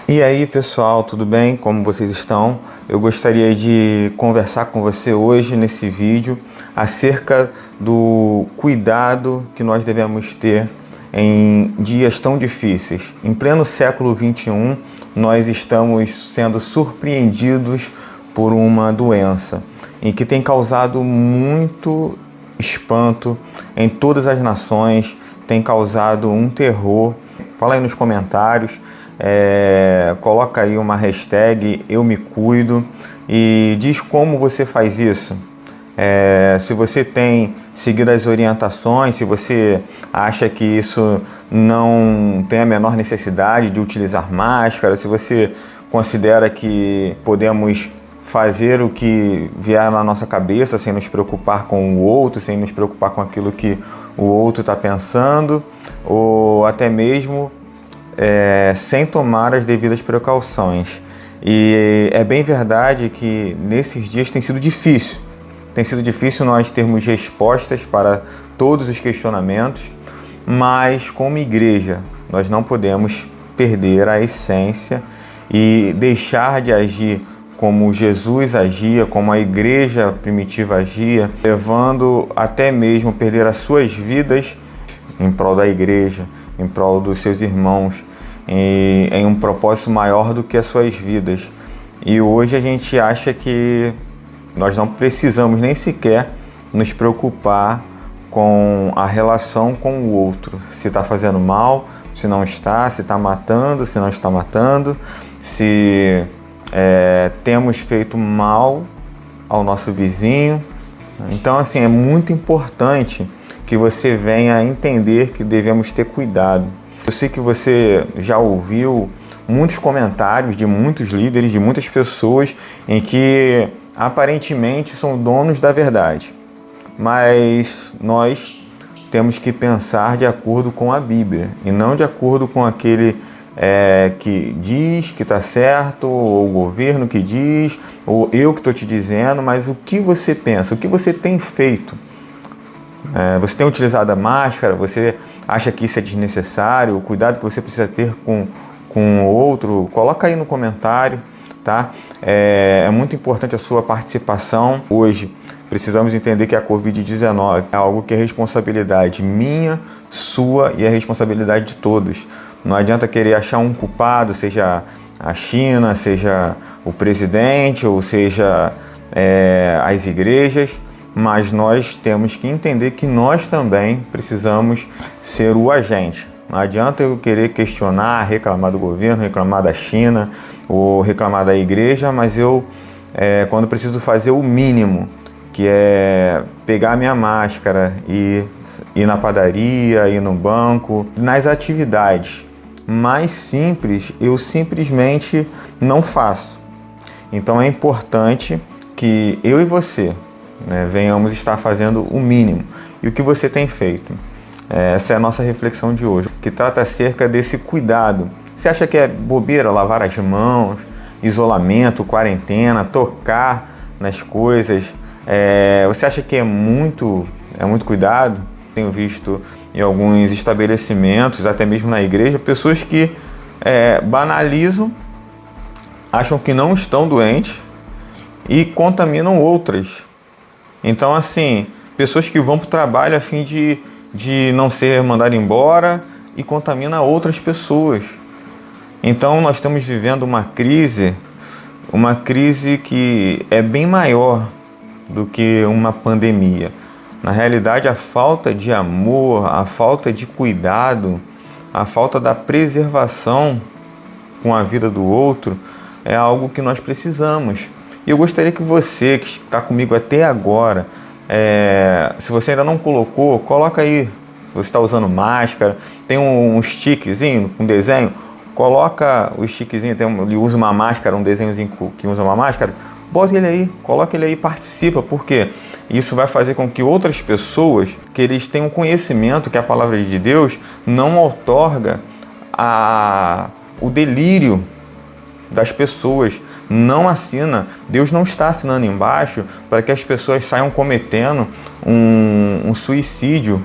E aí pessoal, tudo bem? Como vocês estão? Eu gostaria de conversar com você hoje nesse vídeo acerca do cuidado que nós devemos ter em dias tão difíceis. Em pleno século XXI, nós estamos sendo surpreendidos por uma doença em que tem causado muito espanto em todas as nações, tem causado um terror. Fala aí nos comentários. Coloca aí uma hashtag Eu Me Cuido e diz como você faz isso. Se você tem seguido as orientações, se você acha que isso não tem a menor necessidade de utilizar máscara, se você considera que podemos fazer o que vier na nossa cabeça sem nos preocupar com o outro, sem nos preocupar com aquilo que o outro está pensando, ou até mesmo sem tomar as devidas precauções. E é bem verdade que nesses dias tem sido difícil nós termos respostas para todos os questionamentos, mas como igreja nós não podemos perder a essência e deixar de agir como Jesus agia, como a igreja primitiva agia, levando até mesmo perder as suas vidas em prol da igreja, em prol dos seus irmãos, em um propósito maior do que as suas vidas. E hoje a gente acha que nós não precisamos nem sequer nos preocupar com a relação com o outro, se está fazendo mal, se não está, se está matando, se não está matando, se temos feito mal ao nosso vizinho. Então, assim, é muito importante que você venha a entender que devemos ter cuidado. Eu sei que você já ouviu muitos comentários de muitos líderes, de muitas pessoas em que aparentemente são donos da verdade, mas nós temos que pensar de acordo com a Bíblia e não de acordo com aquele que diz que está certo, ou o governo que diz, ou eu que estou te dizendo, mas o que você pensa, o que você tem feito? Você tem utilizado a máscara? Você acha que isso é desnecessário? O cuidado que você precisa ter com o outro? Coloca aí no comentário, tá? É muito importante a sua participação. Hoje precisamos entender que a Covid-19 é algo que é responsabilidade minha, sua e é responsabilidade de todos. Não adianta querer achar um culpado, seja a China, seja o presidente, ou seja as igrejas, mas nós temos que entender que nós também precisamos ser o agente. Não adianta eu querer questionar, reclamar do governo, reclamar da China ou reclamar da igreja, mas eu, quando preciso fazer o mínimo, que é pegar a minha máscara e ir na padaria, ir no banco, nas atividades mais simples, eu simplesmente não faço. Então é importante que eu e você venhamos estar fazendo o mínimo. E o que você tem feito? Essa é a nossa reflexão de hoje, que trata acerca desse cuidado. Você acha que é bobeira lavar as mãos, isolamento, quarentena, tocar nas coisas? Você acha que é muito cuidado? Tenho visto em alguns estabelecimentos, até mesmo na igreja, pessoas que banalizam, acham que não estão doentes e contaminam outras. Então, assim, pessoas que vão para o trabalho a fim de não ser mandado embora e contamina outras pessoas. Então, nós estamos vivendo uma crise que é bem maior do que uma pandemia. Na realidade, a falta de amor, a falta de cuidado, a falta da preservação com a vida do outro é algo que nós precisamos. E eu gostaria que você, que está comigo até agora, se você ainda não colocou, coloca aí. Você está usando máscara, tem um stickzinho, um desenho, coloca o stickzinho, ele usa uma máscara, um desenhozinho que usa uma máscara, bota ele aí, coloca ele aí, participa, porque isso vai fazer com que outras pessoas, que eles tenham conhecimento que a palavra de Deus não outorga o delírio das pessoas, não assina, Deus não está assinando embaixo para que as pessoas saiam cometendo um suicídio,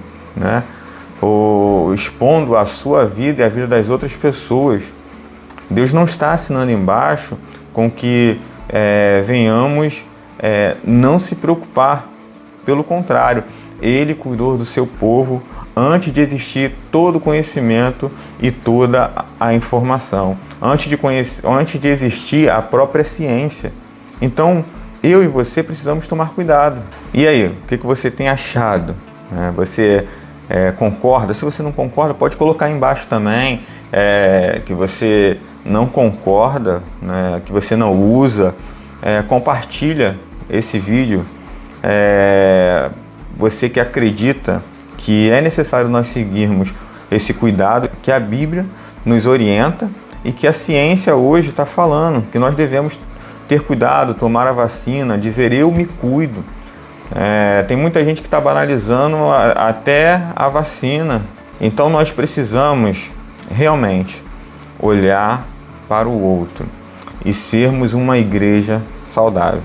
ou expondo a sua vida e a vida das outras pessoas. Deus não está assinando embaixo com que venhamos não se preocupar. Pelo contrário, Ele cuidou do seu povo antes de existir todo o conhecimento e toda a informação, antes de existir a própria ciência. Então, eu e você precisamos tomar cuidado. E aí, o que você tem achado? Você concorda? Se você não concorda, pode colocar aí embaixo também que você não concorda, né, que você não usa. Compartilha esse vídeo. Você que acredita que é necessário nós seguirmos esse cuidado que a Bíblia nos orienta e que a ciência hoje está falando, que nós devemos ter cuidado, tomar a vacina, dizer eu me cuido. Tem muita gente que está banalizando até a vacina. Então nós precisamos realmente olhar para o outro e sermos uma igreja saudável.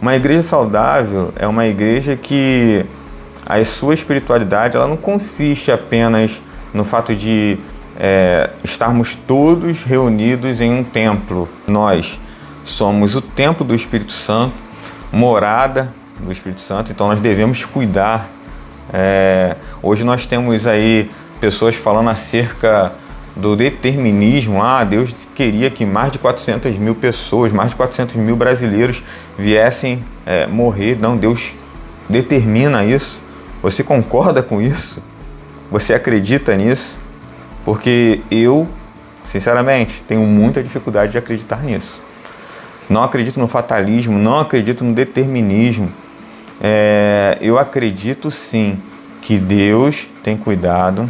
Uma igreja saudável é uma igreja que a sua espiritualidade ela não consiste apenas no fato de estarmos todos reunidos em um templo. Nós somos o templo do Espírito Santo, morada do Espírito Santo, então nós devemos cuidar. Hoje nós temos aí pessoas falando acerca do determinismo. Deus queria que mais de 400 mil pessoas, mais de 400 mil brasileiros viessem morrer. Não, Deus determina isso. Você concorda com isso? Você acredita nisso? Porque eu, sinceramente, tenho muita dificuldade de acreditar nisso. Não acredito no fatalismo, não acredito no determinismo. Eu acredito sim que Deus tem cuidado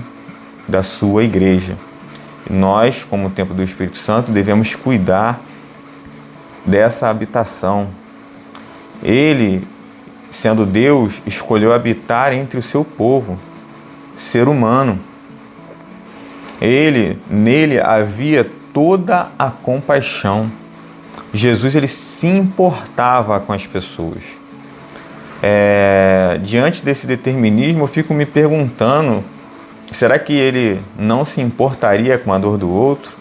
da sua igreja. Nós, como templo do Espírito Santo, devemos cuidar dessa habitação. Ele, sendo Deus, escolheu habitar entre o seu povo, ser humano. Nele havia toda a compaixão. Jesus, ele se importava com as pessoas. Diante desse determinismo, eu fico me perguntando, será que ele não se importaria com a dor do outro?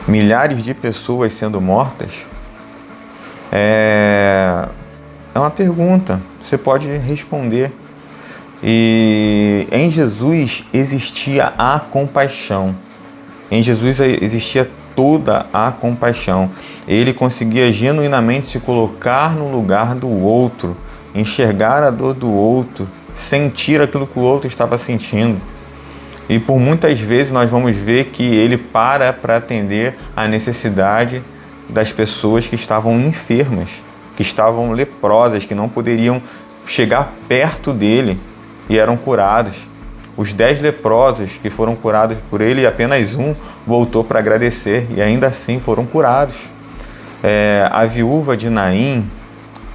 Milhares de pessoas sendo mortas? É uma pergunta, você pode responder. E em Jesus existia a compaixão. Em Jesus existia toda a compaixão. Ele conseguia genuinamente se colocar no lugar do outro, enxergar a dor do outro, sentir aquilo que o outro estava sentindo. E por muitas vezes nós vamos ver que ele para atender a necessidade das pessoas que estavam enfermas, que estavam leprosas, que não poderiam chegar perto dele e eram curados. Os 10 leprosos que foram curados por ele, apenas um voltou para agradecer e ainda assim foram curados. A viúva de Naim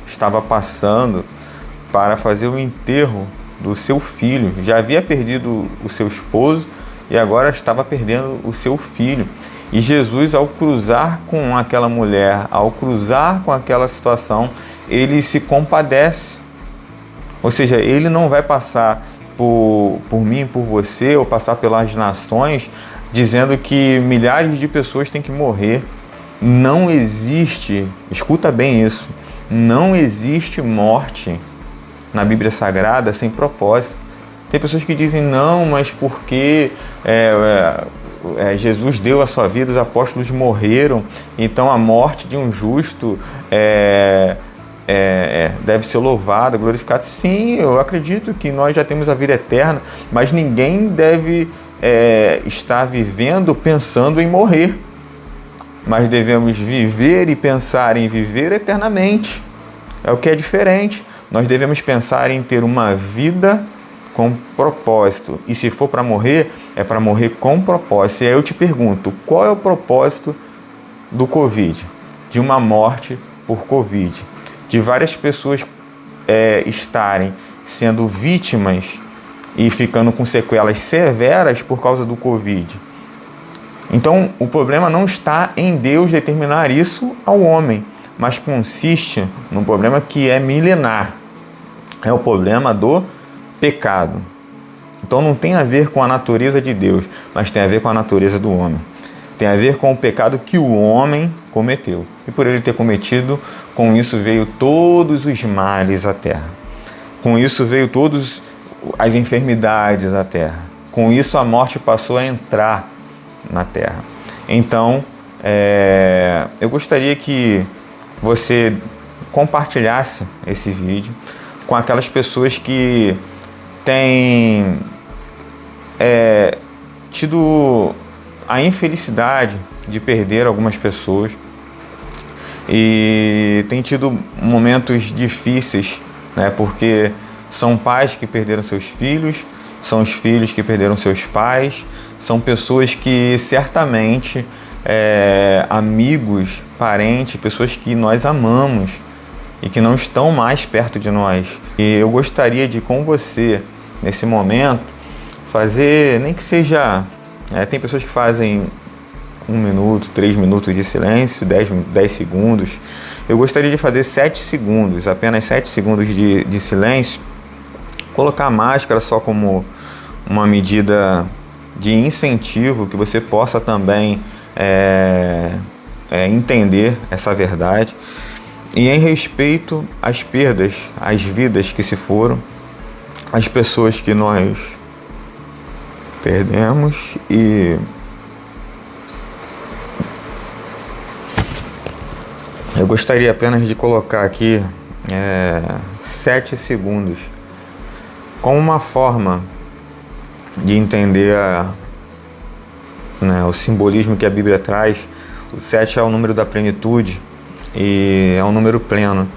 estava passando para fazer o enterro do seu filho. Já havia perdido o seu esposo e agora estava perdendo o seu filho. E Jesus, ao cruzar com aquela mulher, ao cruzar com aquela situação, ele se compadece. Ou seja, ele não vai passar por mim, por você, ou passar pelas nações, dizendo que milhares de pessoas têm que morrer. Não existe, escuta bem isso, não existe morte na Bíblia Sagrada sem propósito. Tem pessoas que dizem, não, mas porque Jesus deu a sua vida, os apóstolos morreram, então a morte de um justo deve ser louvada, glorificada. Sim, eu acredito que nós já temos a vida eterna, mas ninguém deve estar vivendo pensando em morrer. Mas devemos viver e pensar em viver eternamente. É o que é diferente. Nós devemos pensar em ter uma vida com propósito. E se for para morrer, é para morrer com propósito. E aí eu te pergunto, qual é o propósito do Covid? De uma morte por Covid. De várias pessoas estarem sendo vítimas e ficando com sequelas severas por causa do Covid. Então, o problema não está em Deus determinar isso ao homem, mas consiste num problema que é milenar. É o problema do pecado. Então, não tem a ver com a natureza de Deus, mas tem a ver com a natureza do homem. tem a ver com o pecado que o homem cometeu. E por ele ter cometido, com isso veio todos os males à terra. Com isso veio todas as enfermidades à terra. Com isso a morte passou a entrar na terra. Então, eu gostaria que você compartilhasse esse vídeo com aquelas pessoas que têm tido a infelicidade de perder algumas pessoas e tem tido momentos difíceis, né, porque são pais que perderam seus filhos, são os filhos que perderam seus pais, são pessoas que certamente, amigos, parentes, pessoas que nós amamos e que não estão mais perto de nós. E eu gostaria de, com você, nesse momento, fazer, nem que seja, tem pessoas que fazem 1 minuto, 3 minutos de silêncio, 10 segundos. Eu gostaria de fazer 7 segundos, apenas 7 segundos de silêncio. Colocar a máscara só como uma medida de incentivo, que você possa também entender essa verdade. E em respeito às perdas, às vidas que se foram, às pessoas que nós perdemos, e eu gostaria apenas de colocar aqui 7 segundos como uma forma de entender o simbolismo que a Bíblia traz. O 7 é o número da plenitude e é um número pleno.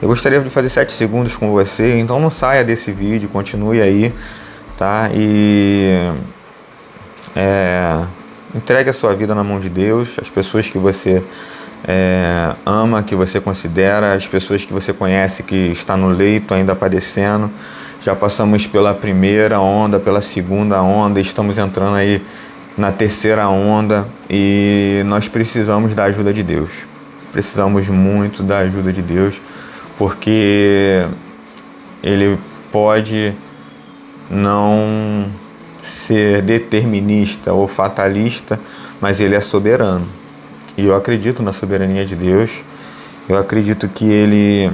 Eu gostaria de fazer 7 segundos com você, então não saia desse vídeo, continue aí, tá? E entregue a sua vida na mão de Deus, as pessoas que você ama, que você considera, as pessoas que você conhece que está no leito ainda padecendo. Já passamos pela primeira onda, pela segunda onda, estamos entrando aí na terceira onda e nós precisamos da ajuda de Deus. Precisamos muito da ajuda de Deus, porque Ele pode não ser determinista ou fatalista, mas Ele é soberano. E eu acredito na soberania de Deus, eu acredito que Ele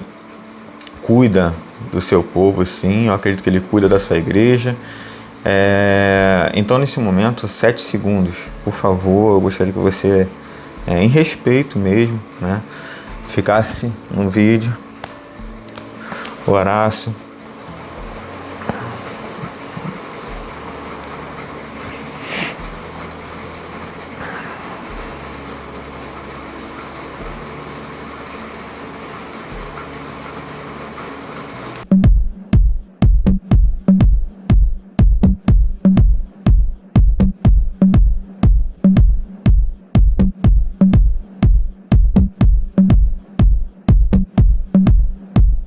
cuida do seu povo, sim, eu acredito que Ele cuida da sua igreja. Então, nesse momento, 7 segundos, por favor, eu gostaria que você, em respeito mesmo, né, ficasse no vídeo, orasse,